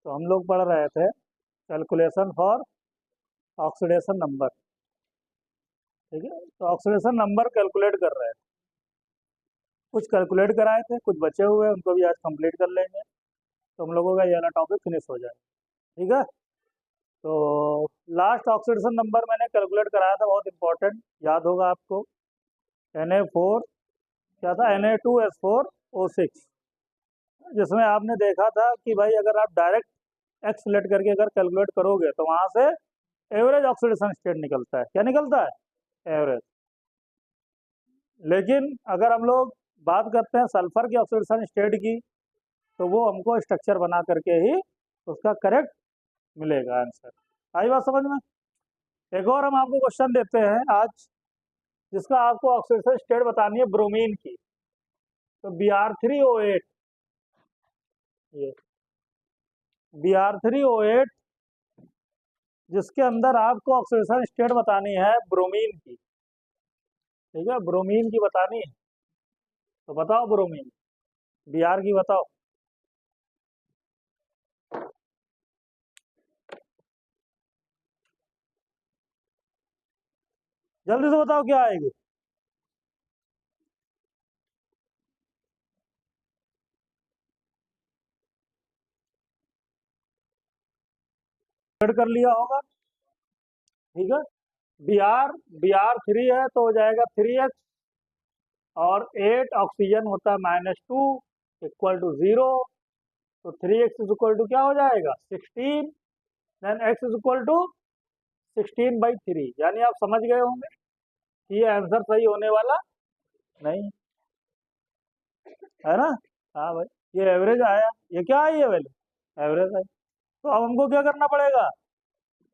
तो हम लोग पढ़ रहे थे कैलकुलेशन फॉर ऑक्सीडेशन नंबर। ठीक है, तो ऑक्सीडेशन नंबर कैलकुलेट कर रहे थे। कुछ कैलकुलेट कराए थे, कुछ बचे हुए हैं, उनको भी आज कंप्लीट कर लेंगे तो हम लोगों का ये वाला टॉपिक फिनिश हो जाए। ठीक है, तो लास्ट ऑक्सीडेशन नंबर मैंने कैलकुलेट कराया था, बहुत इंपॉर्टेंट, याद होगा आपको। Na4 क्या था, Na2S4O6, जिसमें आपने देखा था कि भाई अगर आप डायरेक्ट एक्स सेलेक्ट करके अगर कैलकुलेट करोगे तो वहां से एवरेज ऑक्सीडेशन स्टेट निकलता है। क्या निकलता है? एवरेज। लेकिन अगर हम लोग बात करते हैं सल्फर की ऑक्सीडेशन स्टेट की, तो वो हमको स्ट्रक्चर बना करके ही उसका करेक्ट मिलेगा आंसर। आई बात समझ में? एक और हम आपको क्वेश्चन देते हैं आज, जिसका आपको ऑक्सीडेशन स्टेट बतानी है ब्रोमीन की। तो Br3O8, ये Br3O8, जिसके अंदर आपको ऑक्सीडेशन स्टेट बतानी है ब्रोमीन की। ठीक है, ब्रोमीन की बतानी है, तो बताओ ब्रोमीन, Br की बताओ। जल्दी से बताओ क्या आएगी। कर लिया होगा। ठीक है, Br3 है तो हो जाएगा 3x, और 8 ऑक्सीजन होता है -2 इक्वल टू 0। तो 3x इज इक्वल टू क्या हो जाएगा, 16। Then x is equal to 16/3। यानी आप समझ गए होंगे कि ये आंसर सही होने वाला नहीं है ना। हाँ भाई, ये एवरेज आया, ये क्या आई है वैल्यू, एवरेज आई। तो अब हमको क्या करना पड़ेगा,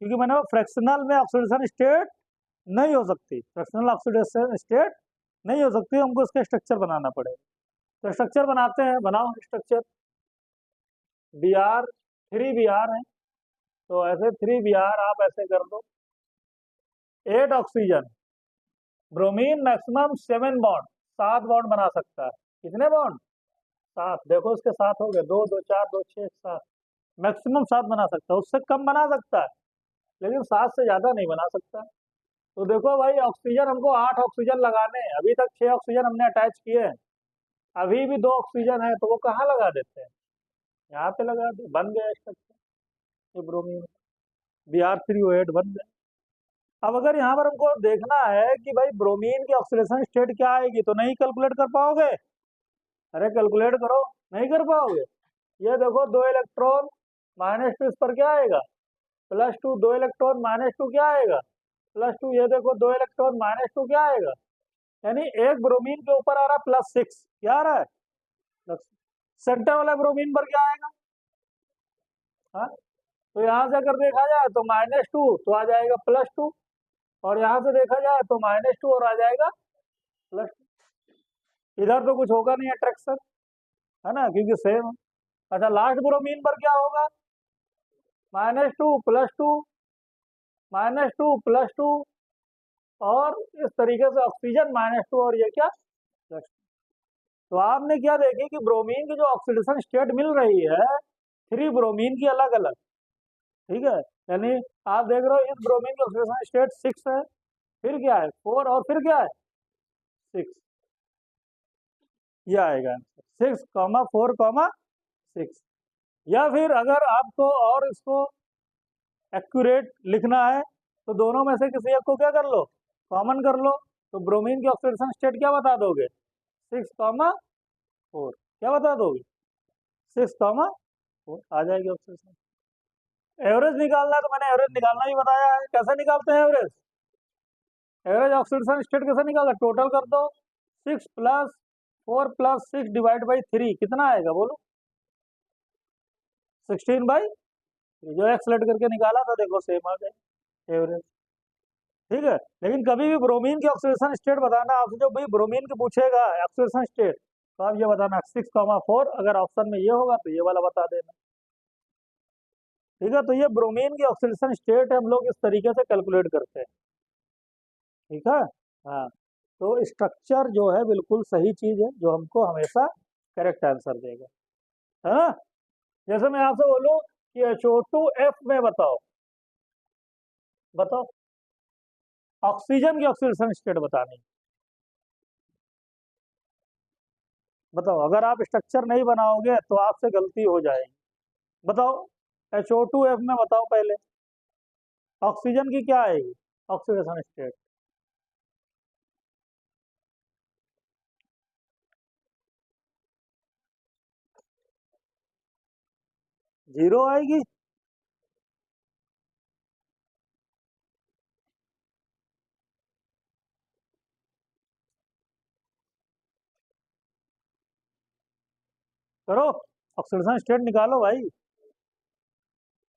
क्योंकि मैंने फ्रैक्शनल में ऑक्सीडेशन स्टेट नहीं हो सकती, फ्रैक्शनल ऑक्सीडेशन स्टेट नहीं हो सकती, हमको इसका स्ट्रक्चर बनाना पड़ेगा। तो स्ट्रक्चर बनाते हैं, बनाओ स्ट्रक्चर। Br3 Br है, तो ऐसे 3 Br आप ऐसे कर दो। 8 oxygen, bromine maximum 7 bond, 7 bond बना सकता है। कितने बॉन्ड? 7। देखो इसके 7 हो गए, 2 2 4 2 6 7, मैक्सिमम 7 बना सकता है। उससे कम बना सकता है, लेकिन 7 से ज्यादा नहीं बना सकता। तो देखो भाई, ऑक्सीजन हमको 8 ऑक्सीजन लगाने हैं, अभी तक 6 ऑक्सीजन हमने अटैच किए हैं, अभी भी 2 ऑक्सीजन है, तो वो कहाँ लगा देते हैं, यहाँ पे लगा दे, बन गया स्ट्रक्चर, ये ब्रोमीन Br3O8 बन गया। अब अगर यहाँ पर हमको देखना है कि भाई ब्रोमीन की ऑक्सीडेशन स्टेट क्या आएगी, तो नहीं कैलकुलेट कर पाओगे। अरे कैलकुलेट करो, नहीं कर पाओगे। ये देखो 2 इलेक्ट्रॉन -2, इस पर क्या आएगा, +2। 2 इलेक्ट्रॉन -2 क्या आएगा, +2। ये देखो 2 इलेक्ट्रॉन -2 क्या आएगा, यानी एक ब्रोमीन के ऊपर आ रहा है +6। क्या आ रहा है, प्लस। सेंटर वाला ब्रोमीन पर क्या आएगा, हाँ। तो यहाँ से अगर देखा जाए तो -2 तो आ जाएगा +2, और यहाँ से देखा जाए तो -2 और आ जाएगा प्लस। इधर तो कुछ होगा नहीं अट्रैक्शन, है ना, क्योंकि सेम है। अच्छा, लास्ट ब्रोमीन पर क्या होगा, -2 +2 -2 +2, और इस तरीके से ऑक्सीजन -2, और ये क्या, +2। तो आपने क्या देखी कि ब्रोमीन की जो ऑक्सीडेशन स्टेट मिल रही है, 3 ब्रोमीन की अलग अलग। ठीक है, यानी आप देख रहे हो इस ब्रोमीन की ऑक्सीडेशन स्टेट 6 है, फिर क्या है 4, और फिर क्या है 6। ये आएगा 6,4,6। या फिर अगर आपको और इसको एक्यूरेट लिखना है, तो दोनों में से किसी एक को क्या कर लो, कॉमन कर लो। तो ब्रोमीन की ऑक्सीडेशन स्टेट क्या बता दोगे, 6,4। क्या बता दोगे, 6,4 आ जाएगी ऑक्सीडेशन। एवरेज निकालना है, तो मैंने एवरेज निकालना ही बताया है, कैसे निकालते हैं एवरेज। एवरेज ऑक्सीडेशन स्टेट कैसे निकालना, टोटल कर दो, 6 + 4 + 6 / 3, कितना आएगा बोलो, 16/, जो एक्स सेलेक्ट करके निकाला था देखो सेम आ गया एवरेज। ठीक है, लेकिन कभी भी ब्रोमीन की ऑक्सीडेशन स्टेट बताना, आपसे जो भी ब्रोमीन की पूछेगा ऑक्सीडेशन स्टेट, तो आप ये बताना 6,4, अगर ऑप्शन में ये होगा तो ये वाला बता देना। ठीक है, तो ये ब्रोमीन की ऑक्सीडेशन स्टेट हम लोग इस तरीके से कैलकुलेट करते हैं। ठीक है, हाँ। तो स्ट्रक्चर जो है बिल्कुल सही चीज है, जो हमको हमेशा करेक्ट आंसर देगा, है ना। जैसे मैं आपसे बोलूँ कि HO2F में बताओ बताओ ऑक्सीजन की ऑक्सीडेशन स्टेट बतानी। बताओ, अगर आप स्ट्रक्चर नहीं बनाओगे तो आपसे गलती हो जाएगी। बताओ HO2F में बताओ पहले ऑक्सीजन की क्या आएगी ऑक्सीडेशन स्टेट। जीरो आएगी। करो, ऑक्सीडेशन स्टेट निकालो भाई,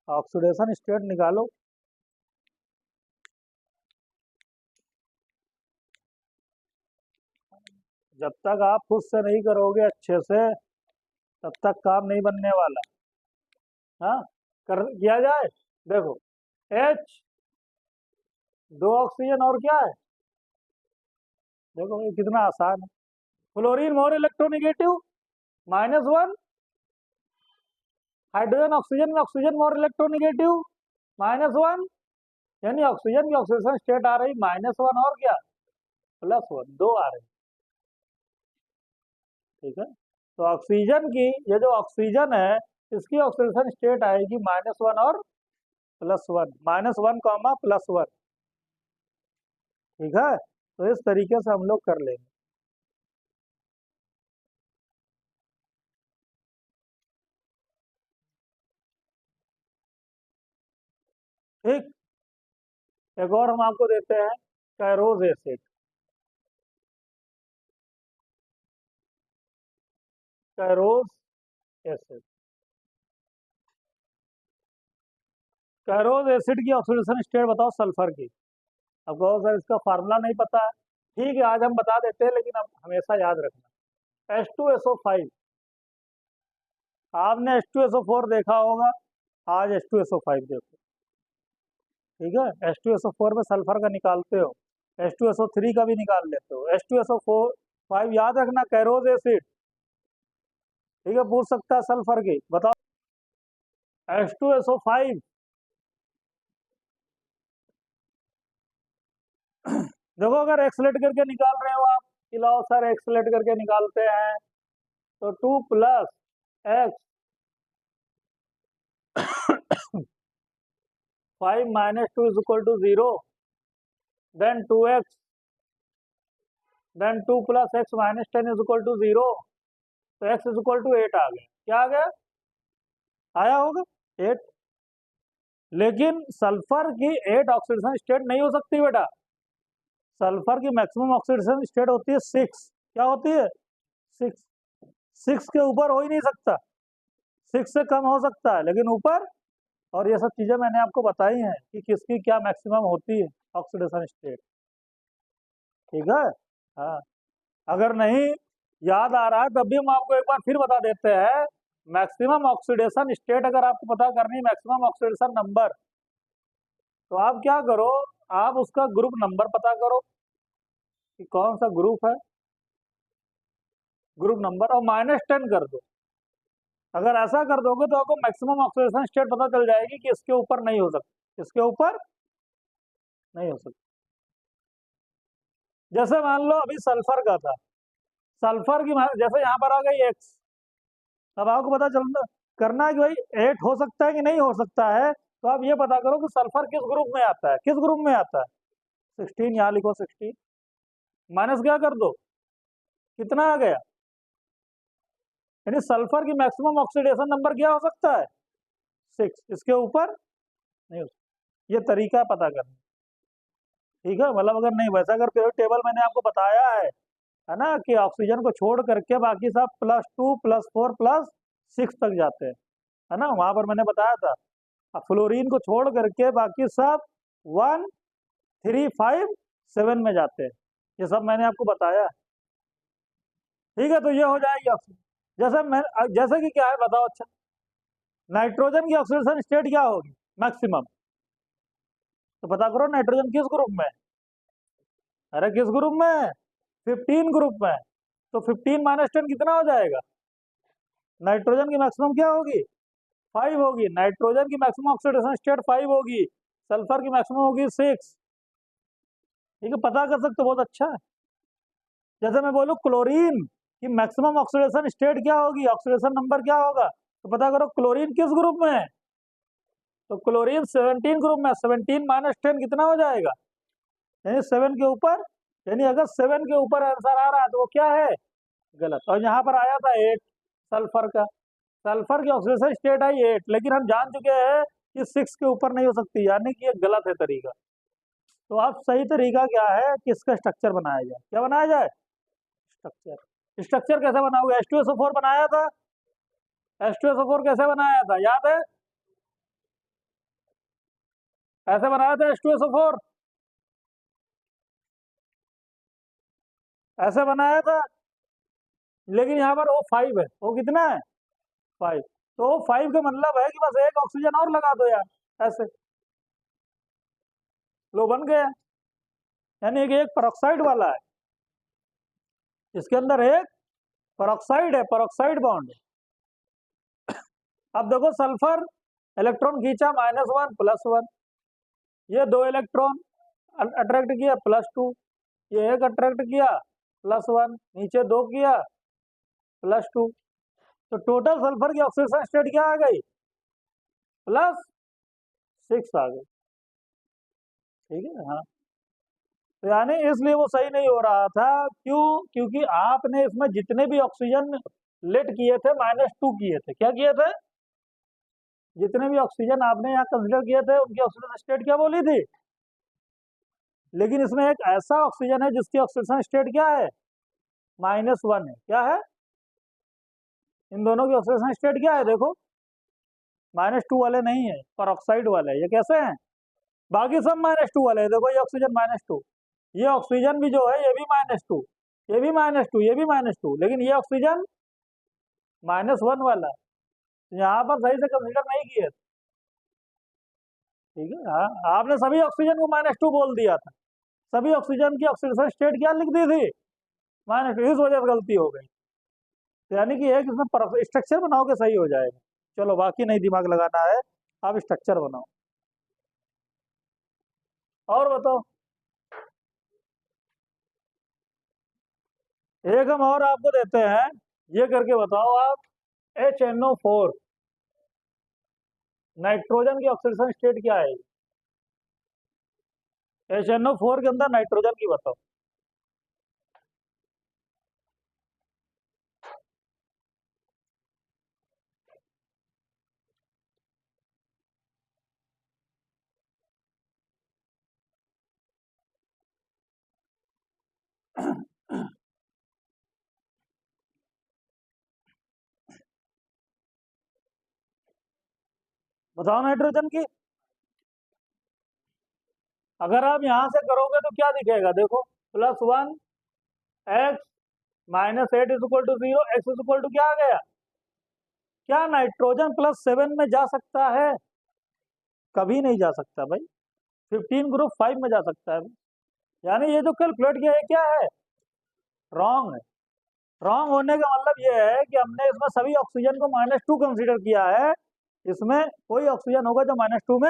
ऑक्सीडेशन स्टेट निकालो। जब तक आप खुद से नहीं करोगे अच्छे से तब तक काम नहीं बनने वाला। हाँ, कर किया जाए। देखो H, दो ऑक्सीजन और क्या है, देखो ये कितना आसान है। Fluorine more electronegative -1, hydrogen oxygen में ऑक्सीजन मोर इलेक्ट्रोनिगेटिव -1, यानी ऑक्सीजन की ऑक्सीडेशन स्टेट आ रही -1 और क्या +1, दो आ रही। ठीक है, तो ऑक्सीजन की ये जो ऑक्सीजन है इसकी ऑक्सीडेशन स्टेट आएगी -1 और +1, -1 +1। ठीक है, तो इस तरीके से हम लोग कर लेंगे। ठीक, एक और हम आपको देते हैं कैरोज एसिड। कैरोज एसिड, कैरोज एसिड की ऑक्सीडेशन स्टेट बताओ सल्फर की। अब कहो सर इसका फार्मूला नहीं पता है, ठीक है आज हम बता देते हैं, लेकिन अब हमेशा याद रखना H2SO5। आपने H2SO4 देखा होगा, आज H2SO5 देखो। ठीक है, H2SO4 में सल्फर का निकालते हो, H2SO3 का भी निकाल लेते हो, H2SO5 याद रखना कैरोज एसिड। ठीक है, पूछ सकता है सल्फर की, बताओ H2SO5। देखो अगर एक्सलेट करके निकाल रहे हो आप, खिलाओ सर एक्सलेट करके निकालते हैं, तो 2 + x 5 - 2 = 0, then 2x, then 2 + x - 10 = 0, तो x = 8 आ गया। क्या आ गया, आया होगा 8। लेकिन सल्फर की 8 ऑक्सीडेशन स्टेट नहीं हो सकती बेटा, सल्फर की मैक्सिमम ऑक्सीडेशन स्टेट होती है 6। क्या होती है, 6। 6 के ऊपर हो ही नहीं सकता, 6 से कम हो सकता है लेकिन ऊपर। और ये सब चीजें मैंने आपको बताई हैं कि किसकी क्या मैक्सिमम होती है ऑक्सीडेशन स्टेट। ठीक है, हाँ, अगर नहीं याद आ रहा है तब भी हम आपको एक बार फिर बता देते हैं। मैक्सिमम ऑक्सीडेशन स्टेट अगर आपको पता करनी, मैक्सिमम ऑक्सीडेशन नंबर, तो आप क्या करो, आप उसका ग्रुप नंबर पता करो कि कौन सा ग्रुप है, ग्रुप नंबर, और -10 कर दो। अगर ऐसा कर दोगे तो आपको मैक्सिमम ऑक्सीडेशन स्टेट पता चल जाएगी कि इसके ऊपर नहीं हो सकती, इसके ऊपर नहीं हो सकती। जैसे मान लो अभी सल्फर का था, सल्फर की जैसे यहाँ पर आ गई एक्स, अब आपको पता चलना करना है कि भाई 8 हो सकता है कि नहीं हो सकता है, तो आप ये पता करो कि सल्फर किस ग्रुप में आता है, किस ग्रुप में आता है। 16, यहाँ लिखो 16, माइनस क्या कर दो, कितना आ गया, यानी सल्फर की मैक्सिमम ऑक्सीडेशन नंबर क्या हो सकता है 6, इसके ऊपर नहीं हो सकता। ये तरीका है पता करना। ठीक है, मतलब अगर नहीं, वैसा अगर पीरियोडिक टेबल मैंने आपको बताया है ना, कि ऑक्सीजन को छोड़ करके बाकी सब +2 +4 +6 तक जाते हैं, है ना, वहां पर मैंने बताया था। अब फ्लोरीन को छोड़ करके बाकी सब 1, 3, 5, 7 में जाते हैं, ये सब मैंने आपको बताया। ठीक है, तो ये हो जाएगी ऑक्सीजन। जैसे कि क्या है बताओ, अच्छा नाइट्रोजन की ऑक्सीडेशन स्टेट क्या होगी मैक्सिमम, तो पता करो नाइट्रोजन किस ग्रुप में है। अरे किस ग्रुप में है, 15 ग्रुप में है। तो 15 - 10 कितना हो जाएगा, नाइट्रोजन की मैक्सिमम क्या होगी 5 होगी, नाइट्रोजन की मैक्सिमम ऑक्सीडेशन स्टेट 5 होगी, सल्फर की मैक्सिमम होगी 6। ठीक है, पता कर सकते हो, बहुत अच्छा है। जैसे मैं बोलूँ क्लोरीन की मैक्सिमम ऑक्सीडेशन स्टेट क्या होगी, ऑक्सीडेशन नंबर क्या होगा, तो पता करो क्लोरीन किस ग्रुप में है। तो क्लोरीन 17 ग्रुप में, 17 माइनस 10 कितना हो जाएगा, यानी 7 के ऊपर, यानी अगर 7 के ऊपर आंसर आ रहा है तो वो क्या है, गलत। और यहाँ पर आया था 8 सल्फर का, सल्फर की ऑक्सीडेशन स्टेट आई 8, लेकिन हम जान चुके हैं कि 6 के ऊपर नहीं हो सकती, यानी कि ये गलत है तरीका। तो अब सही तरीका क्या है कि इसका स्ट्रक्चर बनाया जाए, क्या बनाया जाए, स्ट्रक्चर। स्ट्रक्चर कैसे बनाओगे, H2SO4 बनाया था, H2SO4 कैसे बनाया था याद है, ऐसे बनाया था H2SO4, ऐसे बनाया था, लेकिन यहाँ पर O5 है, वो कितना है 5, तो O5 का मतलब है कि बस एक ऑक्सीजन और लगा दो यार, ऐसे लो बन गया, यानी कि एक पेरोक्साइड वाला है, इसके अंदर एक पेरोक्साइड है, पेरोक्साइड बॉन्ड। अब देखो सल्फर इलेक्ट्रॉन खींचा -1 +1, ये 2 इलेक्ट्रॉन अट्रैक्ट किया +2, ये एक अट्रैक्ट किया +1, नीचे 2 किया +2, तो टोटल सल्फर की ऑक्सीडेशन स्टेट क्या आ गई, +6 आ गई। ठीक है, हाँ, तो यानी इसलिए वो सही नहीं हो रहा था, क्यों, क्योंकि आपने इसमें जितने भी ऑक्सीजन लेट किए थे -2 किए थे, क्या किए थे, जितने भी ऑक्सीजन आपने यहाँ कंसिडर किए थे उनकी ऑक्सीजन स्टेट क्या बोली थी, लेकिन इसमें एक ऐसा ऑक्सीजन है जिसकी ऑक्सीजन स्टेट क्या है, -1 है, क्या है, इन दोनों की ऑक्सीजन स्टेट क्या है, देखो -2 वाले नहीं है, पर ऑक्साइड वाले, ये कैसे हैं, बाकी सब -2 वाले, देखो ये ऑक्सीजन -2, ये ऑक्सीजन भी जो है ये भी -2, ये भी -2, ये भी -2, लेकिन ये ऑक्सीजन -1 वाला है, यहाँ पर सही से कंसिडर नहीं किए। ठीक है, हाँ, आपने सभी ऑक्सीजन को -2 बोल दिया था, सभी ऑक्सीजन की ऑक्सीडेशन स्टेट क्या लिख दी थी, -2, इस वजह से गलती हो गई। तो यानी कि एक इसमें स्ट्रक्चर बनाओगे सही हो जाएगा। चलो बाकी नहीं दिमाग लगाना है, आप स्ट्रक्चर बनाओ। और बताओ, एक हम और आपको देते हैं, ये करके बताओ आप, HNO4 नाइट्रोजन की ऑक्सीडेशन स्टेट क्या है, HNO4 के अंदर नाइट्रोजन की बताओ। बताओ नाइट्रोजन की, अगर आप यहां से करोगे तो क्या दिखेगा, देखो +1 x -8 = 0, x क्या आ गया, क्या नाइट्रोजन +7 में जा सकता है, कभी नहीं जा सकता भाई, 15 ग्रुप 5 में जा सकता है, यानी ये जो कैलकुलेट किया है क्या है, रॉन्ग है। रॉन्ग होने का मतलब ये है कि हमने इसमें सभी ऑक्सीजन को -2 कंसीडर किया है, इसमें कोई ऑक्सीजन होगा जो -2 में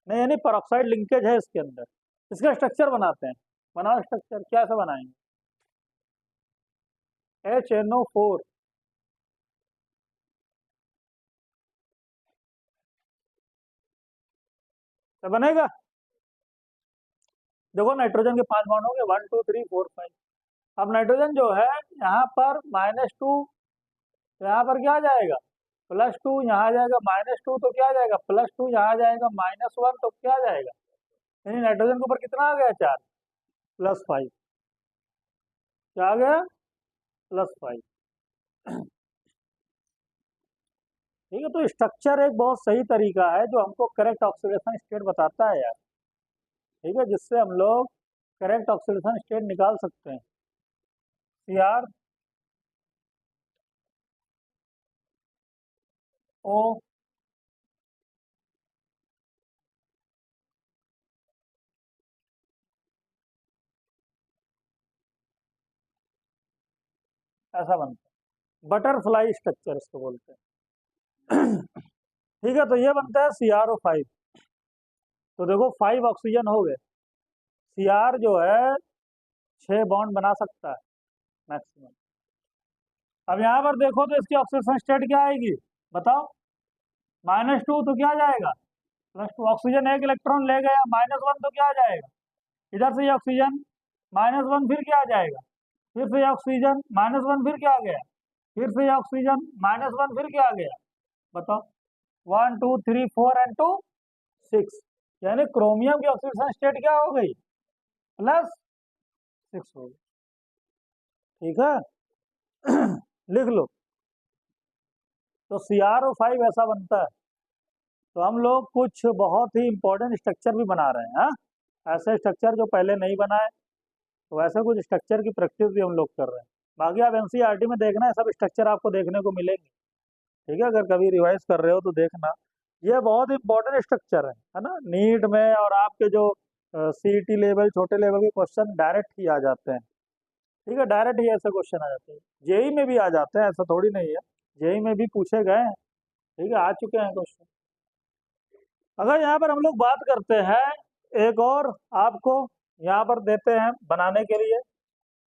नहीं, यानी पेरोक्साइड लिंकेज है इसके अंदर। इसका स्ट्रक्चर बनाते हैं, बनाओ स्ट्रक्चर, क्या से बनाएंगे, HNO4, तो बनेगा, देखो नाइट्रोजन के 5 बॉन्ड होंगे, 1 2 3 4 5, अब नाइट्रोजन जो है यहाँ पर -2, तो यहाँ पर क्या आ जाएगा, +2, यहाँ आ जाएगा -2, तो क्या आ जाएगा +2, यहाँ आ जाएगा -1, तो क्या आ जाएगा, यानी नाइट्रोजन के ऊपर कितना आ गया, 4 +5, क्या आ गया, +5। ठीक है, तो स्ट्रक्चर एक बहुत सही तरीका है जो हमको करेक्ट ऑक्सीडेशन स्टेट बताता है यार। ठीक है, जिससे हम लोग करेक्ट ऑक्सीडेशन स्टेट निकाल सकते हैं यार। ओ, ऐसा बनता है, बटरफ्लाई स्ट्रक्चर इसको बोलते हैं। ठीक है, तो ये बनता है CrO5। तो देखो 5 ऑक्सीजन हो गए। Cr जो है 6 बॉन्ड बना सकता है मैक्सिमम। अब यहाँ पर देखो तो इसकी ऑक्सीजन स्टेट क्या आएगी, बताओ। -2 तो क्या जाएगा, +2। ऑक्सीजन एक इलेक्ट्रॉन ले गया, -1 तो क्या आ जाएगा, इधर से ये ऑक्सीजन -1 फिर क्या आ जाएगा, फिर से ये ऑक्सीजन -1 फिर क्या आ गया, फिर से ये ऑक्सीजन -1 फिर क्या आ गया, बताओ। 1 2 3 4 एंड 2 6, यानी क्रोमियम की ऑक्सीडेशन स्टेट क्या हो गई, +6 हो गई। ठीक है लिख लो। तो CrO5 ऐसा बनता है। तो हम लोग कुछ बहुत ही इंपॉर्टेंट स्ट्रक्चर भी बना रहे हैं, हाँ, ऐसे स्ट्रक्चर जो पहले नहीं बनाए, तो वैसे कुछ स्ट्रक्चर की प्रैक्टिस भी हम लोग कर रहे हैं। बाकी आप एनसीईआरटी में देखना है, सब स्ट्रक्चर आपको देखने को मिलेंगे। ठीक है, अगर कभी रिवाइज कर रहे हो तो देखना, ये बहुत इंपॉर्टेंट स्ट्रक्चर है ना। नीट में और आपके जो सीईटी लेवल, छोटे लेवल के क्वेश्चन डायरेक्ट ही आ जाते हैं। ठीक है, डायरेक्ट ही ऐसे क्वेश्चन आ जाते हैं। जेई में भी आ जाते हैं, ऐसा थोड़ी नहीं है, जेई में भी पूछे गए हैं। ठीक है, आ चुके हैं क्वेश्चन। अगर यहाँ पर हम लोग बात करते हैं, एक और आपको यहाँ पर देते हैं बनाने के लिए,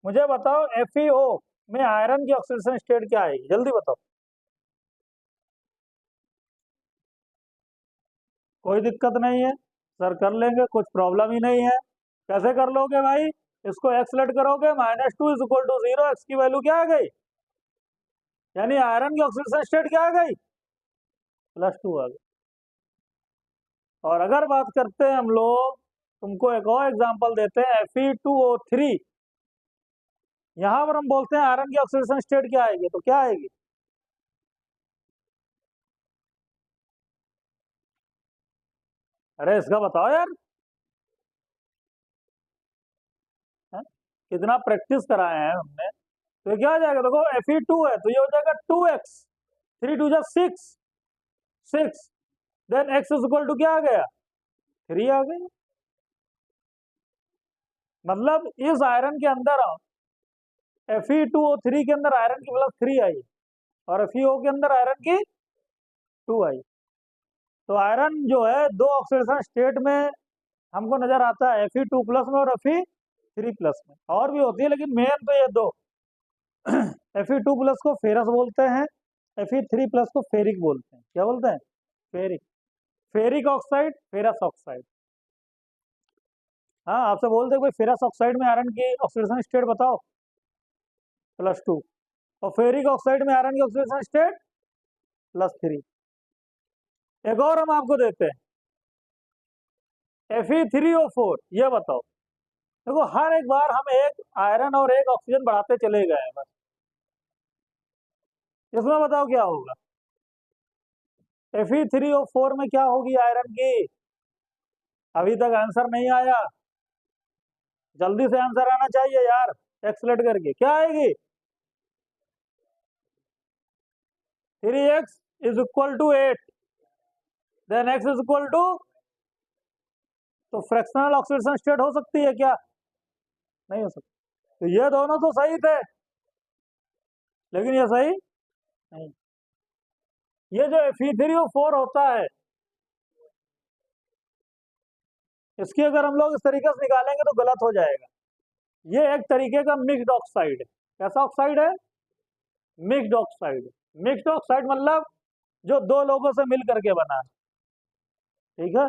मुझे बताओ FeO में आयरन की ऑक्सीडेशन स्टेट क्या आएगी, जल्दी बताओ। कोई दिक्कत नहीं है सर, कर लेंगे, कुछ प्रॉब्लम ही नहीं है। कैसे कर लोगे भाई, इसको एक्स लेट करोगे, -2 = 0, एक्स की वैल्यू क्या आ गई, यानी आयरन की ऑक्सीडेशन स्टेट क्या आ गई, +2 आ गई। और अगर बात करते हैं हम लोग, तुमको एक और एग्जांपल देते हैं, Fe2O3। यहां पर हम बोलते हैं आयरन की ऑक्सीडेशन स्टेट क्या आएगी, तो क्या आएगी, अरे इसका बताओ यार, है? कितना प्रैक्टिस कराए हैं हमने। तो ये क्या आ जाएगा, देखो Fe2 है तो ये हो जाएगा 2x, 3 2 6, 6, then x equal to क्या आ गया, 3 आ गई। मतलब इस आयरन के अंदर Fe2O3 के अंदर आयरन की +3 आई, और FeO के अंदर आयरन की 2 आई। तो आयरन जो है दो ऑक्सीडेशन स्टेट में हमको नजर आता है, Fe2+ में और Fe3+ में। और भी होती है लेकिन मेन तो ये दो Fe2+ को फेरस बोलते हैं, Fe3+ को फेरिक बोलते हैं। क्या बोलते हैं, ferric. Ferric oxide, ferrous oxide. हाँ, आपसे बोलते हैं भाई फेरस ऑक्साइड में आयरन की ऑक्सीडेशन स्टेट बताओ, +2, और फेरिक ऑक्साइड में आयरन की ऑक्सीडेशन स्टेट +3। एक और हम आपको देते हैं, Fe3O4। ये बताओ, देखो हर एक बार हम एक आयरन और एक ऑक्सीजन बढ़ाते चले गए हैं बस, इसमें बताओ क्या होगा, Fe3O4 में क्या होगी आयरन की, अभी तक आंसर नहीं आया, जल्दी से आंसर आना चाहिए यार, एक्सलेट करके क्या आएगी, 3x = 8, देन x = तो फ्रैक्शनल ऑक्सीडेशन स्टेट हो सकती है क्या, नहीं हो सकती। तो ये दोनों तो सही थे, लेकिन ये सही नहीं। ये जो Fe3O4 होता है, इसकी अगर हम लोग इस तरीके से निकालेंगे तो गलत हो जाएगा। ये एक तरीके का मिक्स्ड ऑक्साइड है। कैसा ऑक्साइड है, मिक्स्ड ऑक्साइड। मिक्स्ड ऑक्साइड मतलब जो दो लोगों से मिल करके बना है। ठीक है,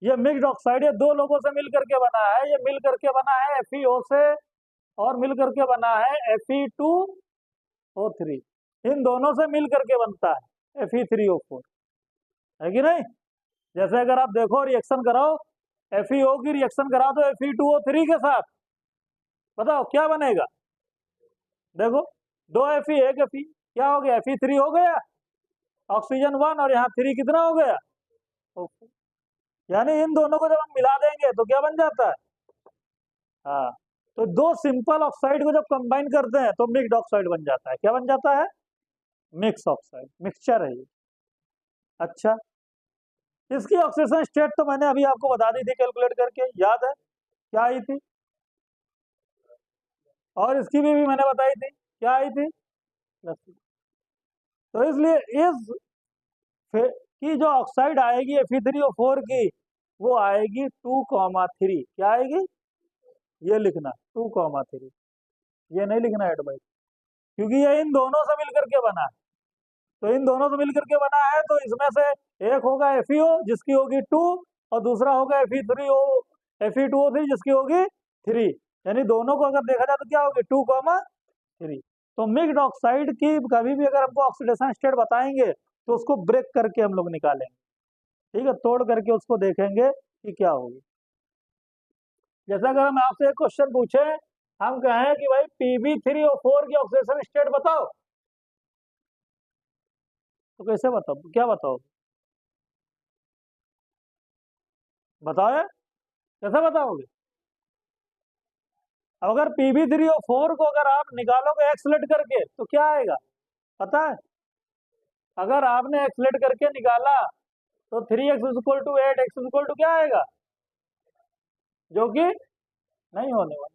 ये मिक्स्ड ऑक्साइड, ये दो लोगों से मिल करके बना है, ये मिल करके बना है FeO से, और मिल करके बना है Fe2O3। इन दोनों से मिल करके बनता है Fe3O4, है कि नहीं। जैसे अगर आप देखो रिएक्शन कराओ, FeO की रिएक्शन कराओ तो Fe2O3 के साथ, बताओ क्या बनेगा, देखो 2 Fe 1 Fe, क्या हो गया, Fe3 हो गया, ऑक्सीजन 1, और यहाँ 3 कितना हो गया, यानी इन दोनों को जब हम मिला देंगे तो क्या बन जाता है, हाँ, तो दो सिंपल ऑक्साइड को जब कंबाइन करते हैं तो मिक्स्ड ऑक्साइड बन जाता है। क्या बन जाता है, मिक्स ऑक्साइड, मिक्सचर है ये। अच्छा, इसकी ऑक्सीडेशन स्टेट तो मैंने अभी आपको बता दी थी कैलकुलेट करके, याद है क्या आई थी, और इसकी भी मैंने बताई थी, क्या आई थी, तो इसलिए इस कि जो ऑक्साइड आएगी Fe3O4 की, वो आएगी 2,3। क्या आएगी? ये लिखना 2,3, ये नहीं लिखना एट बाई, क्योंकि ये इन दोनों से मिलकर के बना है। तो इन दोनों से मिलकर के बना है, तो इसमें से एक होगा FeO जिसकी होगी 2, और दूसरा होगा Fe2O3 जिसकी होगी 3। यानी दोनों को अगर देखा जाए तो क्या होगी 2,3। तो मिक्स्ड ऑक्साइड की कभी भी अगर हमको ऑक्सीडेशन स्टेट बताएंगे तो उसको ब्रेक करके हम लोग निकालेंगे, ठीक है, तोड़ करके उसको देखेंगे कि क्या होगी। जैसा अगर हम आपसे एक क्वेश्चन पूछे, हम कहें कि भाई Pb3O4 की ऑक्सीडेशन स्टेट बताओ, तो कैसे बताओ, क्या बताओ, बताओ यार, कैसे बताओगे? अगर Pb3O4 को अगर आप निकालोगे एक्सलेट करके तो क्या आएगा पता है? अगर आपने एक्सलेट करके निकाला तो 3x = 8, x = क्या आएगा, जो कि नहीं होने वाला।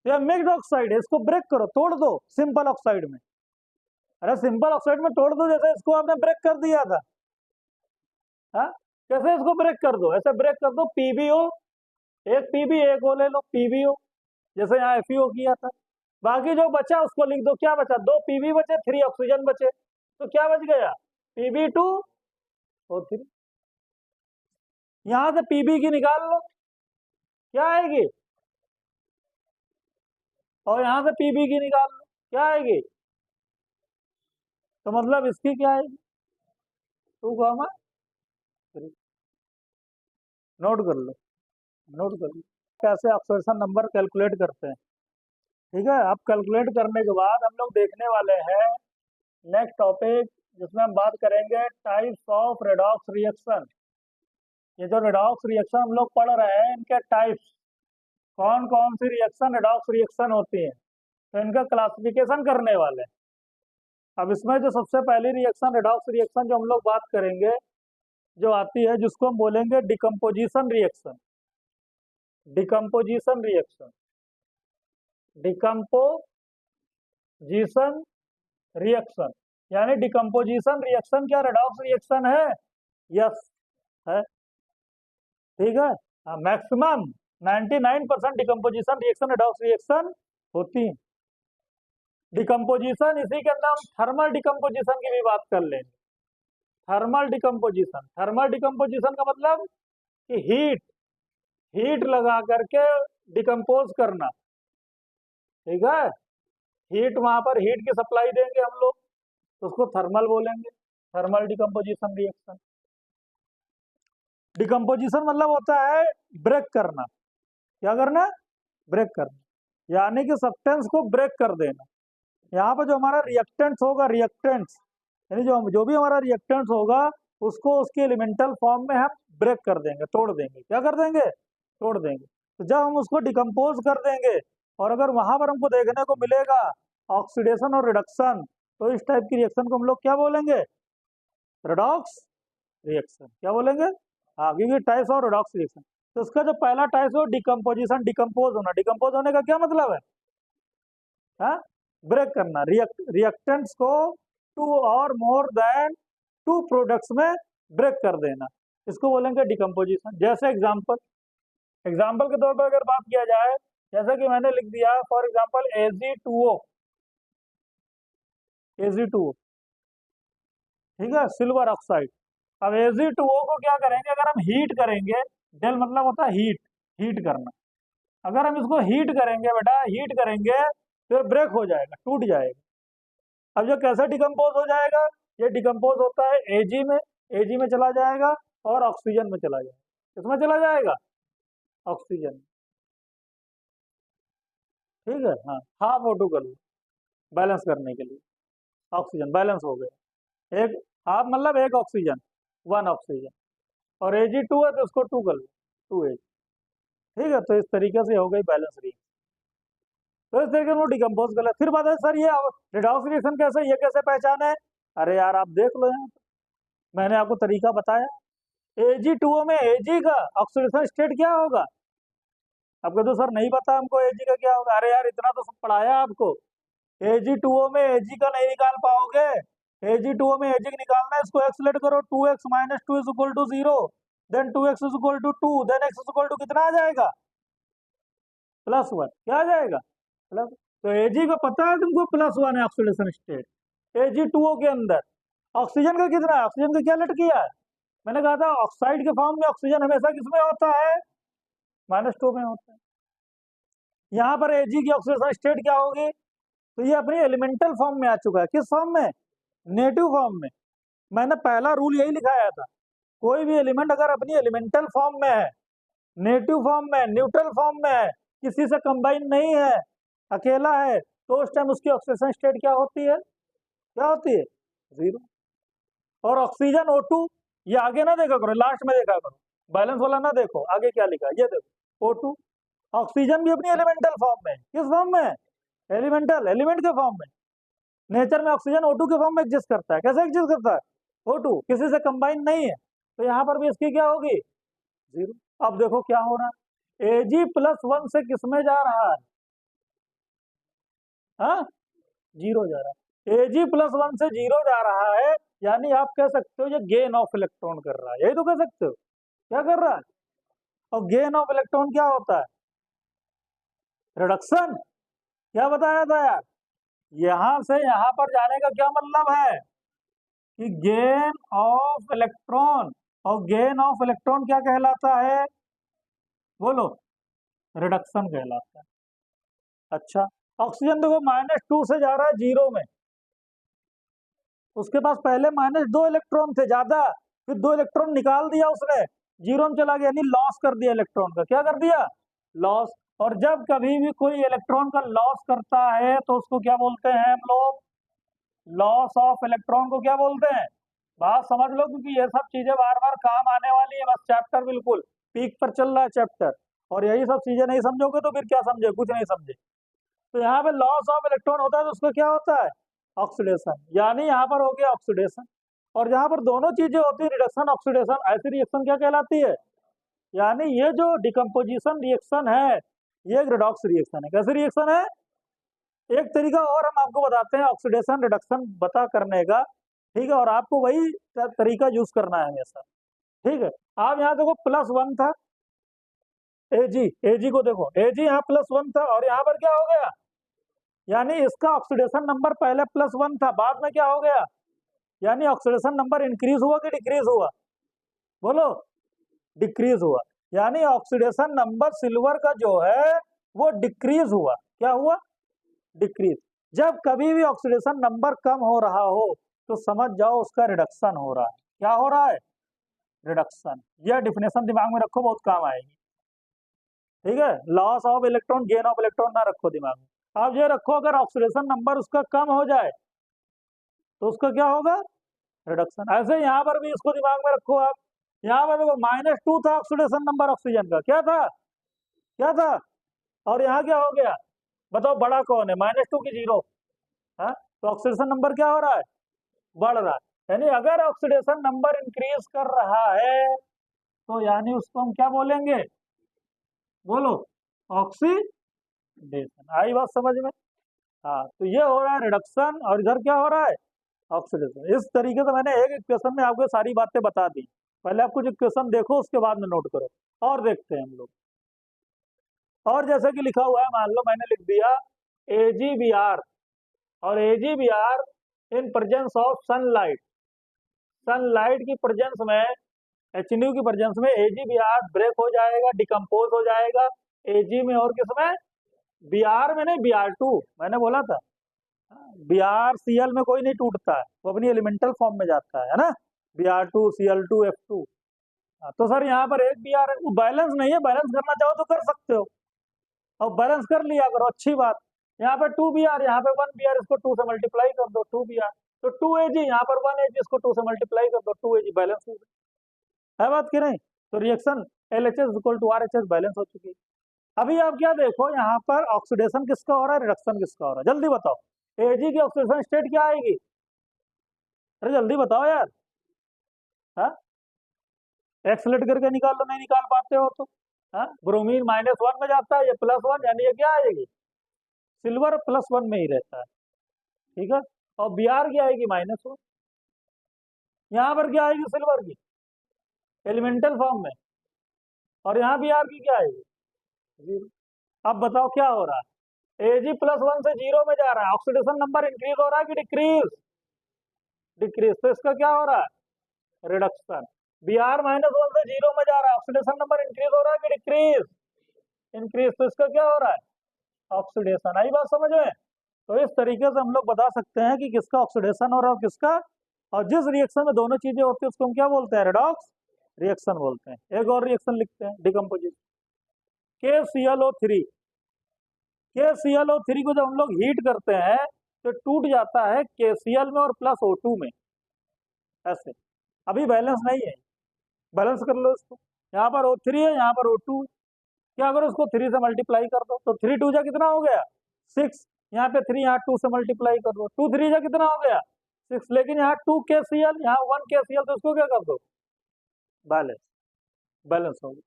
तो यह मिक्स्ड ऑक्साइड है, इसको ब्रेक करो, तोड़ दो सिंपल ऑक्साइड में। अरे सिंपल ऑक्साइड में तोड़ दो, जैसे इसको आपने ब्रेक कर दिया था। हाँ, कैसे इसको ब्रेक कर दो? ऐसे ब्रेक कर दो, PbO, एक Pb एक O ले लो, PbO, जैसे यहाँ FeO किया था। बाकी जो बचा उसको लिख दो, क्या बचा, 2 Pb बचे, 3 ऑक्सीजन बचे, तो क्या बच गया, Pb2O3। यहां से Pb की निकाल लो, क्या आएगी, और यहां से Pb की निकाल लो, क्या आएगी, तो मतलब इसकी क्या आएगी, 2,3। नोट कर लो, नोट कर लो कैसे ऑक्सीडेशन नंबर कैलकुलेट करते हैं, ठीक है। अब कैलकुलेट करने के बाद हम लोग देखने वाले हैं नेक्स्ट टॉपिक, जिसमें हम बात करेंगे टाइप्स ऑफ रेडॉक्स रिएक्शन। ये जो रेडॉक्स रिएक्शन हम लोग पढ़ रहे हैं, इनके टाइप्स, कौन कौन सी रिएक्शन रेडॉक्स रिएक्शन होती है, तो इनका क्लासिफिकेशन करने वाले हैं। अब इसमें जो सबसे पहली रिएक्शन रेडॉक्स रिएक्शन जो हम लोग बात करेंगे, जो आती है, जिसको हम बोलेंगे decomposition reaction. Decomposition reaction, decomposition reaction, यानी डिकम्पोजिशन रिएक्शन क्या रेडॉक्स रिएक्शन है? यस है, ठीक है। Maximum 99% decomposition reaction redox reaction होती है। डिकम्पोजिशन, इसी के अंदर हम थर्मल डिकम्पोजिशन की भी बात कर लेंगे। थर्मल डिकम्पोजिशन, थर्मल डिकम्पोजिशन का मतलब कि हीट लगा करके डिकम्पोज करना, ठीक है। हीट, वहां पर हीट की सप्लाई देंगे हम लोग, तो उसको थर्मल बोलेंगे, थर्मल डिकम्पोजिशन रिएक्शन। डिकम्पोजिशन मतलब होता है ब्रेक करना, क्या करना, ब्रेक करना, यानी कि सब्सटेंस को ब्रेक कर देना। यहाँ पर जो हमारा रिएक्टेंट्स होगा, रिएक्टेंट्स यानी जो भी हमारा रिएक्टेंट्स होगा, उसको उसके एलिमेंटल फॉर्म में हम ब्रेक कर देंगे, तोड़ देंगे, क्या कर देंगे, तोड़ देंगे। तो जब हम उसको डिकम्पोज कर देंगे, और अगर वहां पर हमको देखने को मिलेगा ऑक्सीडेशन और रिडक्शन, तो इस टाइप की रिएक्शन को हम लोग क्या बोलेंगे, रेडॉक्स रिएक्शन, क्या बोलेंगे। हाँ, क्योंकि टाइप्स ऑफ रेडॉक्स रिएक्शन, तो उसका जो पहला टाइप है डिकम्पोजिशन, डिकम्पोज होना। डिकम्पोज होने का क्या मतलब है, हाँ, ब्रेक करना, रिएक्टेंट्स को 2 और मोर देन 2 प्रोडक्ट्स में ब्रेक कर देना, इसको बोलेंगे डिकम्पोजिशन। जैसे एग्जाम्पल के तौर पर अगर बात किया जाए, जैसा कि मैंने लिख दिया फॉर एग्जाम्पल Ag2O, Ag2O, ठीक है, सिल्वर ऑक्साइड। अब Ag2O को क्या करेंगे, अगर हम हीट करेंगे, डेल मतलब होता है हीट, हीट करना। अगर हम इसको हीट करेंगे बेटा, हीट करेंगे तो ब्रेक हो जाएगा, टूट जाएगा। अब ये कैसे डिकम्पोज हो जाएगा, ये डिकम्पोज होता है Ag में, Ag में चला जाएगा और ऑक्सीजन में चला जाएगा। किसमें चला जाएगा, ऑक्सीजन, ठीक है। हाँ, हाफ O2 कर लो बैलेंस करने के लिए, ऑक्सीजन बैलेंस हो गया, एक हाफ मतलब एक ऑक्सीजन, 1 ऑक्सीजन, और Ag2 है तो उसको 2 कर लो, 2Ag, ठीक है। तो इस तरीके से हो गई बैलेंस रिएक्शन। तो इस तरीके से वो डिकम्पोज कर ले। फिर बात है सर ये रेडॉक्स रिएक्शन कैसे, ये कैसे पहचाने है? अरे यार आप देख लो, यहाँ मैंने आपको तरीका बताया। Ag2O में Ag का ऑक्सीडेशन स्टेट क्या होगा, आपको तो सर नहीं पता हमको Ag का क्या होगा। अरे यार इतना तो सब पढ़ाया आपको, Ag2O में Ag का नहीं निकाल पाओगे Ag2O में Ag निकालना है, इसको एक्सलेट करो, 2x minus 2 is equal to 0, then 2x is equal to 2, then x is equal to कितना आ जाएगा, +1। क्या आ जाएगा, प्लस। तो Ag का पता है तुमको, +1 है ऑक्सीडेशन स्टेट। Ag2O के अंदर ऑक्सीजन का कितना है, ऑक्सीजन का क्या लट किया है, मैंने कहा था ऑक्साइड के फॉर्म में ऑक्सीजन हमेशा किसमें होता है, -2 में होता है। यहाँ पर Ag की ऑक्सीडेशन स्टेट क्या होगी, तो ये अपनी एलिमेंटल फॉर्म में आ चुका है, किस फॉर्म में, नेटिव फॉर्म में। मैंने पहला रूल यही लिखाया था, कोई भी एलिमेंट अगर अपनी एलिमेंटल फॉर्म में है, नेटिव फॉर्म में, न्यूट्रल फॉर्म में है, किसी से कंबाइन नहीं है, अकेला है, तो उस टाइम उसकी ऑक्सीडेशन स्टेट क्या होती है, क्या होती है, 0। और ऑक्सीजन O2, ये आगे ना देखा करो, लास्ट में देखा करो, बैलेंस वाला ना देखो, आगे क्या लिखा है ये देखो, O2। ऑक्सीजन भी अपनी एलिमेंटल फॉर्म में, किस फॉर्म में, एलिमेंटल, एलिमेंट के फॉर्म में। नेचर में ऑक्सीजन O2 के फॉर्म में एग्जिस्ट करता है, कैसे एग्जिस्ट करता है, O2 किसी से कंबाइन नहीं है, तो यहाँ पर भी इसकी क्या होगी, 0। अब देखो क्या हो रहा है, Ag+1 से किसमें जा रहा है, हाँ, 0 जा रहा है। Ag+1 से 0 जा रहा है, यानी आप कह सकते हो ये गेन ऑफ इलेक्ट्रॉन कर रहा है, यही तो कह सकते हो, क्या कर रहा है। और गेन ऑफ इलेक्ट्रॉन क्या होता है, रिडक्शन। क्या बताया था यार, यहां से यहां पर जाने का क्या मतलब है, कि गेन ऑफ इलेक्ट्रॉन, और गेन ऑफ इलेक्ट्रॉन क्या कहलाता है, बोलो, रिडक्शन कहलाता है। अच्छा, ऑक्सीजन देखो -2 से जा रहा है 0 में, उसके पास पहले -2 इलेक्ट्रॉन थे ज्यादा, फिर 2 इलेक्ट्रॉन निकाल दिया उसने, 0 में चला गया, यानी लॉस कर दिया इलेक्ट्रॉन का, क्या कर दिया, लॉस। और जब कभी भी कोई इलेक्ट्रॉन का लॉस करता है तो उसको क्या बोलते हैं हम लोग, लॉस ऑफ इलेक्ट्रॉन को क्या बोलते हैं। बात समझ लो, क्योंकि ये सब चीजें बार बार काम आने वाली है, बस चैप्टर बिल्कुल पीक पर चल रहा है चैप्टर, और यही सब चीजें नहीं समझोगे तो फिर क्या समझे, कुछ नहीं समझे। तो यहाँ पे लॉस ऑफ इलेक्ट्रॉन होता है तो उसका क्या होता है, ऑक्सीडेशन, यानी यहाँ पर हो गया ऑक्सीडेशन। और जहाँ पर दोनों चीजें होती है, रिडक्शन ऑक्सीडेशन, ऐसी रिएक्शन क्या कहलाती है, यानी ये जो डिकम्पोजिशन रिएक्शन है, ये एक रिडॉक्स रिएक्शन है। कैसी रिएक्शन है, एक तरीका और हम आपको बताते हैं ऑक्सीडेशन रिडक्शन बता करने का, ठीक है, और आपको वही तरीका यूज करना है हमेशा, ठीक है। आप यहाँ देखो +1 था, एजी को देखो, एजी यहाँ +1 था, और यहाँ पर क्या हो गया, यानी इसका ऑक्सीडेशन नंबर पहले +1 था, बाद में क्या हो गया, यानी ऑक्सीडेशन नंबर इंक्रीज हुआ कि डिक्रीज हुआ, बोलो, डिक्रीज हुआ। यानी ऑक्सीडेशन नंबर सिल्वर का जो है वो डिक्रीज हुआ, क्या हुआ, डिक्रीज। जब कभी भी ऑक्सीडेशन नंबर कम हो रहा हो तो समझ जाओ उसका रिडक्शन हो रहा है, क्या हो रहा है, रिडक्शन। यह डिफिनेशन दिमाग में रखो, बहुत काम आएगी, ठीक है। Loss of electron, gain of electron ना रखो दिमाग में, आप ये रखो अगर ऑक्सीडेशन नंबर उसका कम हो जाए तो उसका क्या होगा, रिडक्शन। ऐसे यहाँ पर भी इसको दिमाग में रखो आप, यहाँ पर देखो -2 था ऑक्सीडेशन नंबर ऑक्सीजन का, क्या था, क्या था, और यहाँ क्या हो गया, बताओ बड़ा कौन है, -2 की 0, हाँ, तो ऑक्सीडेशन नंबर क्या हो रहा है, बढ़ रहा है। यानी अगर ऑक्सीडेशन नंबर इंक्रीज कर रहा है तो यानी उसको हम क्या बोलेंगे, बोलो, ऑक्सीडेशन। आई बात समझ में, हाँ, तो ये हो रहा है रिडक्शन, और इधर क्या हो रहा है, ऑक्सीडेशन। इस तरीके से मैंने एक इक्वेशन में आपको सारी बातें बता दी, पहले आप कुछ इक्वेशन देखो उसके बाद में नोट करो, और देखते हैं हम लोग। और जैसे कि लिखा हुआ है, मान लो मैंने लिख दिया AgBr, और AgBr in presence of sunlight, sunlight की प्रेजेंस में, HNU की प्रेजेंस में AgBr ब्रेक हो जाएगा, डिकम्पोज हो जाएगा, Ag में और किसमें, Br में नहीं, Br2 मैंने बोला था, BrCl में कोई नहीं टूटता है, वो अपनी एलिमेंटल फॉर्म में जाता है ना, Br2 Cl2 F2। तो सर यहाँ पर एक Br है, वो बैलेंस नहीं है, बैलेंस करना चाहो तो कर सकते हो, और बैलेंस कर लिया करो, अच्छी बात। यहाँ पे 2Br, यहाँ पे 1Br, इसको 2 से मल्टीप्लाई कर दो, 2Br, तो 2Ag, यहाँ पर 1Ag, इसको 2 से मल्टीप्लाई कर दो, 2Ag, बैलेंस हो गया, है बात की नहीं। तो reaction LHS equal to RHS balance हो चुकी है। अभी आप क्या देखो, यहाँ पर ऑक्सीडेशन किसका हो रहा है, रिडक्शन किसका हो रहा है, जल्दी बताओ, Ag की ऑक्सीडेशन स्टेट क्या आएगी, अरे जल्दी बताओ यार, हाँ, एक्सलेट करके निकाल लो, नहीं निकाल पाते हो तो, हाँ, ब्रोमीन -1 में जाता है, ये +1, यानी ये क्या आएगी, सिल्वर +1 में ही रहता है, ठीक है। और Br की आएगी -1, यहाँ पर क्या आएगी सिल्वर की एलिमेंटल फॉर्म में, और यहाँ भी आर की क्या आएगी 0। अब बताओ क्या हो रहा है, Ag+1 से 0 में जा रहा है, ऑक्सीडेशन नंबर इंक्रीज हो रहा है कि डिक्रीज, डिक्रीज, तो इसका क्या हो रहा है रिडक्शन। Br-1 से 0 में जा रहा है, ऑक्सीडेशन नंबर इंक्रीज हो रहा है कि डिक्रीज, इंक्रीज, तो इसका क्या हो रहा है ऑक्सीडेशन। आई बात समझ में। तो इस तरीके से हम लोग बता सकते हैं कि किसका ऑक्सीडेशन हो रहा है और किसका, और जिस रिएक्शन में दोनों चीजें होती है उसको हम क्या बोलते हैं रेडॉक्स रिएक्शन बोलते हैं। एक और रिएक्शन लिखते हैं डिकम्पोजिशन, KClO3। KClO3 को जब हम लोग हीट करते हैं तो टूट जाता है KCl में और प्लस O2 में, ऐसे। अभी बैलेंस नहीं है, बैलेंस कर लो इसको, यहाँ पर O3 है, यहाँ पर O2, क्या करो उसको 3 से मल्टीप्लाई कर दो, तो 3 2 जा कितना हो गया 6, यहाँ पे 3, यहाँ 2 से मल्टीप्लाई कर दो, 2 3 जा कितना हो गया 6, लेकिन यहाँ 2 KCl, यहाँ 1 KCl, तो इसको क्या कर दो बैलेंस, बैलेंस हो गया।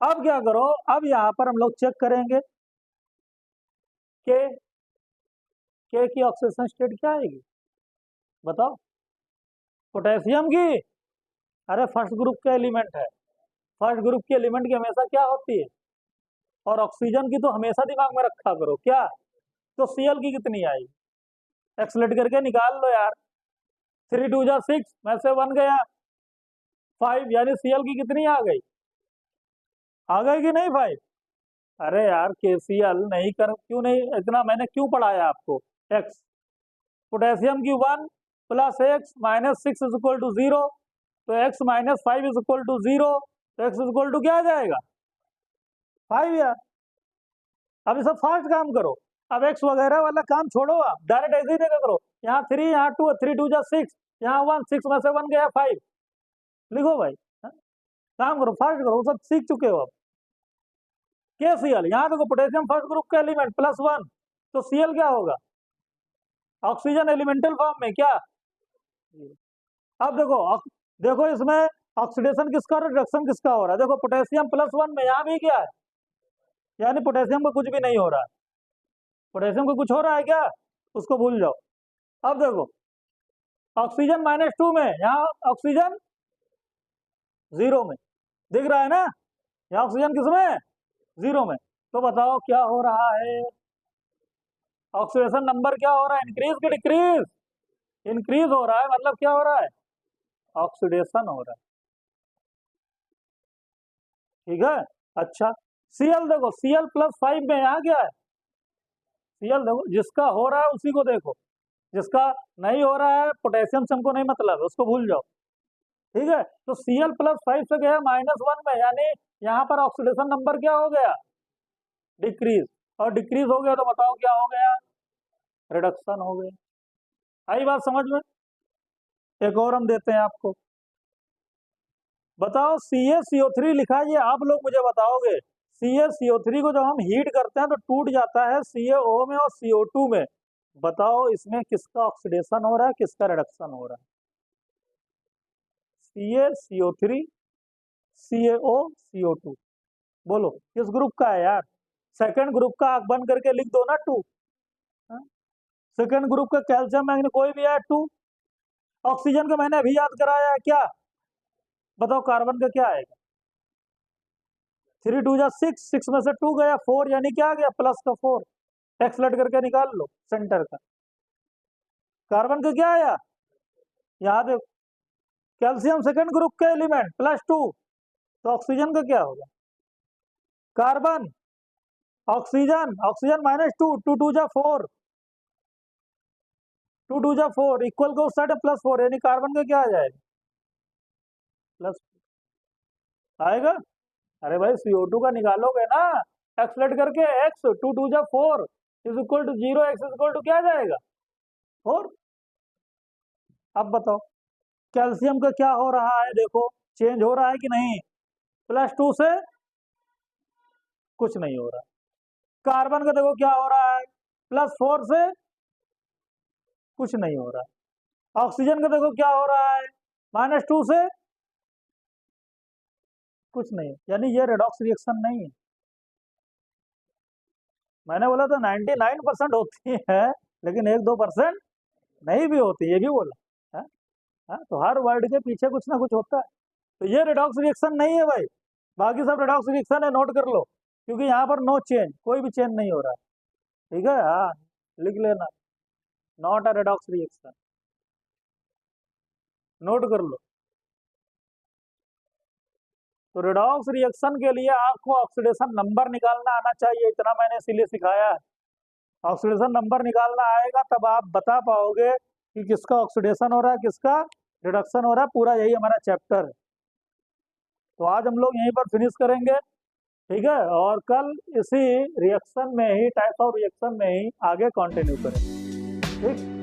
अब क्या करो, अब यहाँ पर हम लोग चेक करेंगे के की ऑक्सीडेशन स्टेट क्या आएगी बताओ, पोटेशियम की, अरे फर्स्ट ग्रुप का एलिमेंट है, फर्स्ट ग्रुप की एलिमेंट की हमेशा क्या होती है, और ऑक्सीजन की तो हमेशा दिमाग में रखा करो क्या, तो Cl की कितनी आई, एक्सलेट करके निकाल लो यार, 3 2 जा 6 में से 1 गया 5, यानी Cl की कितनी आ गई कि नहीं 5। अरे यार KCl नहीं कर, क्यों नहीं, इतना मैंने क्यों पढ़ाया आपको, x, पोटेशियम की 1 plus x minus 6 is equal to 0, तो x minus 5 is equal to 0, तो x इज इक्वल टू क्या आ जाएगा 5 यार। अब सब फास्ट काम करो, अब x वगैरह वाला काम छोड़ो, आप डायरेक्ट ऐसे ही देखा करो, यहाँ 3, यहाँ 2, 3 2 जा 6, यहाँ 1, 6 में से 1 गया 5, लिखो भाई हा? काम करो, फास्ट करो, सब सीख चुके हो अब। KCl, यहाँ देखो पोटेशियम फर्स्ट ग्रुप का एलिमेंट प्लस 1, तो Cl क्या होगा ऑक्सीजन एलिमेंटल फॉर्म में क्या। अब देखो देखो इसमें ऑक्सीडेशन किसका और रिडक्शन किसका हो रहा है, देखो पोटेशियम +1 में यहाँ भी क्या है, यानी पोटेशियम को कुछ भी नहीं हो रहा है, पोटेशियम को कुछ हो रहा है क्या, उसको भूल जाओ। अब देखो ऑक्सीजन -2 में, यहाँ ऑक्सीजन 0 में, दिख रहा है ना, यहाँ ऑक्सीजन किसमें 0 में, तो बताओ क्या हो रहा है, ऑक्सीडेशन नंबर क्या हो रहा है, इंक्रीज कि डिक्रीज, इंक्रीज हो रहा है, मतलब क्या हो रहा है ऑक्सीडेशन हो रहा है, ठीक है। अच्छा Cl देखो, Cl+5 में यहाँ क्या है, Cl देखो जिसका हो रहा है उसी को देखो, जिसका नहीं हो रहा है पोटेशियम से हमको नहीं मतलब है, उसको भूल जाओ, ठीक है। तो Cl+5 से गया -1 में, यानी यहाँ पर ऑक्सीडेशन नंबर क्या हो गया डिक्रीज, और डिक्रीज हो गया तो बताओ क्या हो गया रिडक्शन हो गया। आई बात समझ में। एक और हम देते हैं आपको, बताओ CaCO3 लिखा है, ये आप लोग मुझे बताओगे, CaCO3 को जब हम हीट करते हैं तो टूट जाता है CaO में और CO2 में, बताओ इसमें किसका ऑक्सीडेशन हो रहा है किसका रिडक्शन हो रहा है, CaCO3 CaO CO2, बोलो किस ग्रुप का है यार, सेकंड ग्रुप का, आंख बंद करके लिख दो ना 2, सेकंड ग्रुप का कैल्शियम मैग्नीशियम कोई भी है 2, ऑक्सीजन का मैंने अभी याद कराया है क्या, बताओ कार्बन का क्या आएगा, 3 2 जा 6, 6 में से 2 गया 4, यानी क्या आ गया प्लस का 4, एक्सलेट करके निकाल लो सेंटर का, कार्बन का क्या आया, यहाँ देखो कैल्शियम सेकंड ग्रुप का एलिमेंट +2, तो ऑक्सीजन का क्या होगा कार्बन, ऑक्सीजन, ऑक्सीजन -2, 2 2 जा 4, 2 2 जा 4 इक्वल को उस साइड +4, यानी कार्बन का क्या आ जाएगा प्लस आएगा। अरे भाई CO2 का निकालोगे ना एक्सलेट करके, x 2 2 जा 4 is equal to 0, x is equal to क्या जाएगा 4। अब बताओ कैल्शियम का क्या हो रहा है, देखो चेंज हो रहा है कि नहीं, +2 से कुछ नहीं हो रहा, कार्बन का देखो क्या हो रहा है +4 से कुछ नहीं हो रहा, ऑक्सीजन का देखो क्या हो रहा है -2 से कुछ नहीं, यानी ये रेडॉक्स रिएक्शन नहीं है। मैंने बोला था 99% होती है, लेकिन 1-2% नहीं भी होती, ये भी बोला है? हाँ, तो हर वर्ड के पीछे कुछ ना कुछ होता है। तो ये रिडॉक्स रिएक्शन नहीं है भाई, बाकी सब रिडॉक्स रिएक्शन है, नोट कर लो, क्योंकि यहाँ पर नो चेंज, कोई भी चेंज नहीं हो रहा है। ठीक है, हाँ, लिख लेना, not a redox reaction, note कर लो। तो रिडॉक्स रिएक्शन के लिए आपको ऑक्सीडेशन नंबर निकालना आना चाहिए, इतना मैंने इसीलिए सिखाया है। ऑक्सीडेशन नंबर निकालना आएगा तब आप बता पाओगे कि किसका ऑक्सीडेशन हो रहा है, किसका रिडक्शन हो रहा है, पूरा यही हमारा चैप्टर है। तो आज हम लोग यहीं पर फिनिश करेंगे, ठीक है, और कल इसी रिएक्शन में ही, टाइप्स ऑफ रिएक्शन में ही आगे कंटिन्यू करेंगे। ठीक।